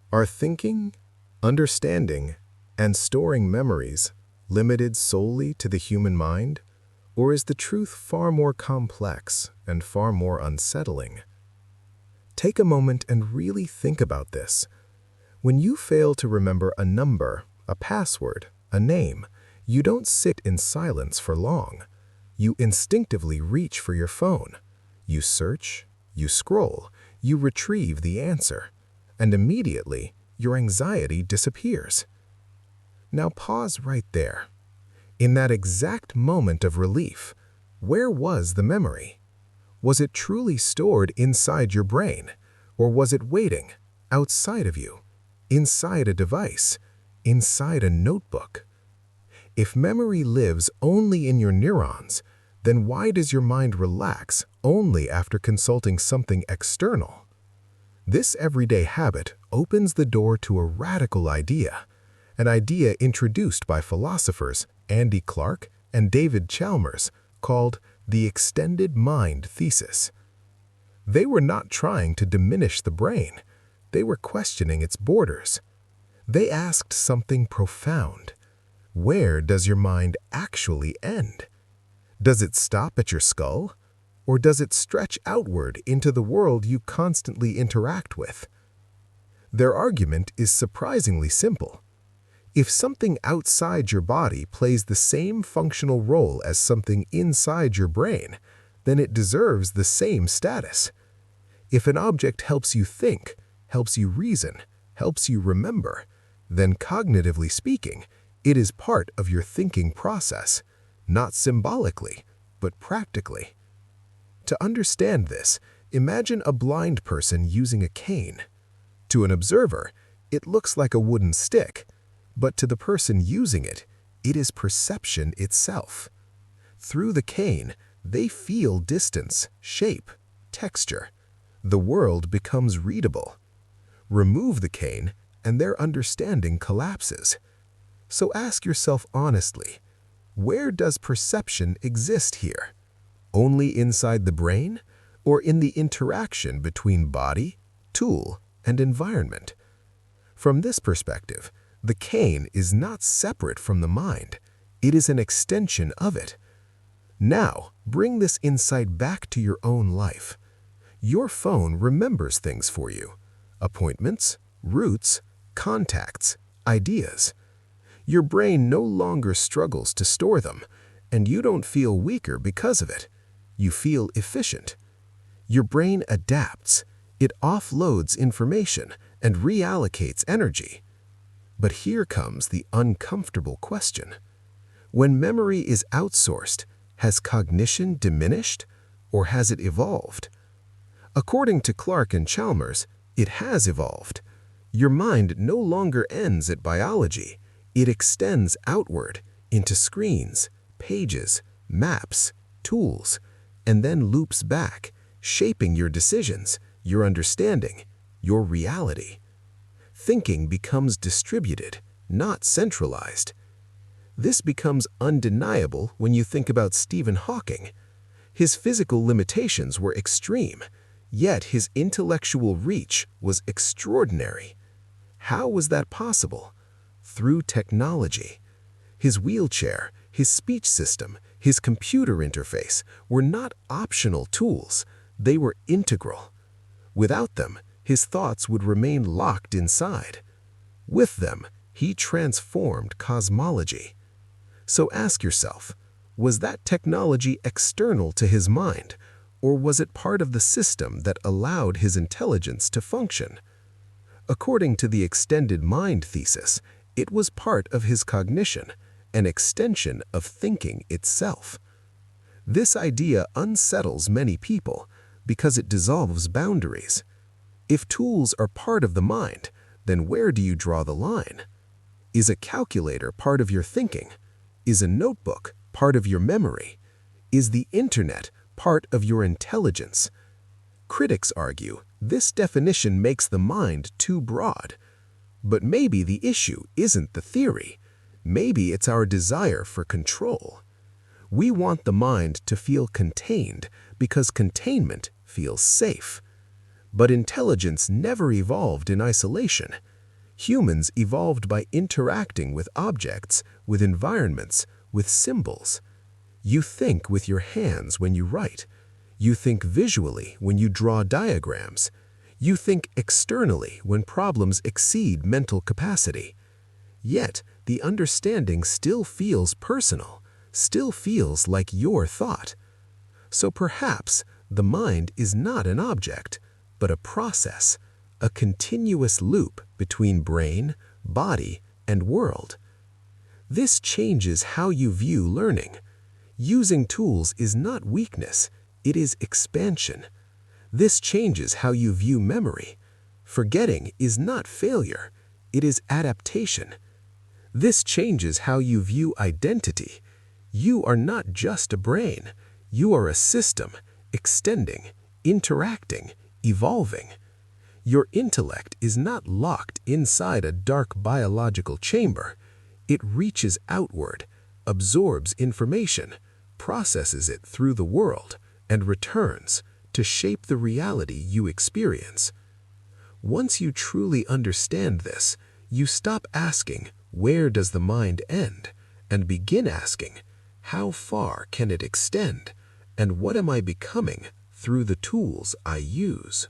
Are thinking, understanding, and storing memories limited solely to the human mind, or is the truth far more complex and far more unsettling? Take a moment and really think about this. When you fail to remember a number, a password, a name, you don't sit in silence for long. You instinctively reach for your phone. You search, you scroll, you retrieve the answer, and immediately your anxiety disappears. Now pause right there. In that exact moment of relief, where was the memory? Was it truly stored inside your brain, or was it waiting outside of you, inside a device, inside a notebook? If memory lives only in your neurons, then why does your mind relax only after consulting something external? This everyday habit opens the door to a radical idea, an idea introduced by philosophers Andy Clark and David Chalmers called the extended mind thesis. They were not trying to diminish the brain. They were questioning its borders. They asked something profound. Where does your mind actually end? Does it stop at your skull? Or does it stretch outward into the world you constantly interact with? Their argument is surprisingly simple. If something outside your body plays the same functional role as something inside your brain, then it deserves the same status. If an object helps you think, helps you reason, helps you remember, then cognitively speaking, it is part of your thinking process, not symbolically, but practically. To understand this, imagine a blind person using a cane. To an observer, it looks like a wooden stick, but to the person using it, it is perception itself. Through the cane, they feel distance, shape, texture. The world becomes readable. Remove the cane, and their understanding collapses. So ask yourself honestly, where does perception exist here? Only inside the brain, or in the interaction between body, tool, and environment? From this perspective, the cane is not separate from the mind. It is an extension of it. Now, bring this insight back to your own life. Your phone remembers things for you: appointments, routes, contacts, ideas. Your brain no longer struggles to store them, and you don't feel weaker because of it. You feel efficient. Your brain adapts. It offloads information and reallocates energy. But here comes the uncomfortable question. When memory is outsourced, has cognition diminished, or has it evolved? According to Clark and Chalmers, it has evolved. Your mind no longer ends at biology. It extends outward into screens, pages, maps, tools, and then loops back, shaping your decisions, your understanding, your reality. Thinking becomes distributed, not centralized. This becomes undeniable when you think about Stephen Hawking. His physical limitations were extreme, yet his intellectual reach was extraordinary. How was that possible? Through technology. His wheelchair, his speech system, his computer interface were not optional tools. They were integral. Without them, his thoughts would remain locked inside. With them, he transformed cosmology. So ask yourself, was that technology external to his mind, or was it part of the system that allowed his intelligence to function? According to the extended mind thesis, it was part of his cognition, an extension of thinking itself. This idea unsettles many people because it dissolves boundaries. If tools are part of the mind, then where do you draw the line? Is a calculator part of your thinking? Is a notebook part of your memory? Is the internet part of your intelligence? Critics argue this definition makes the mind too broad. But maybe the issue isn't the theory. Maybe it's our desire for control. We want the mind to feel contained because containment feels safe. But intelligence never evolved in isolation. Humans evolved by interacting with objects, with environments, with symbols. You think with your hands when you write. You think visually when you draw diagrams. You think externally when problems exceed mental capacity. Yet, the understanding still feels personal, still feels like your thought. So perhaps the mind is not an object, but a process, a continuous loop between brain, body, and world. This changes how you view learning. Using tools is not weakness, it is expansion. This changes how you view memory. Forgetting is not failure, it is adaptation. This changes how you view identity. You are not just a brain, you are a system, extending, interacting, evolving. Your intellect is not locked inside a dark biological chamber. It reaches outward, absorbs information, processes it through the world, and returns to shape the reality you experience. Once you truly understand this, you stop asking, "Where does the mind end?" and begin asking, "How far can it extend? And what am I becoming through the tools I use?"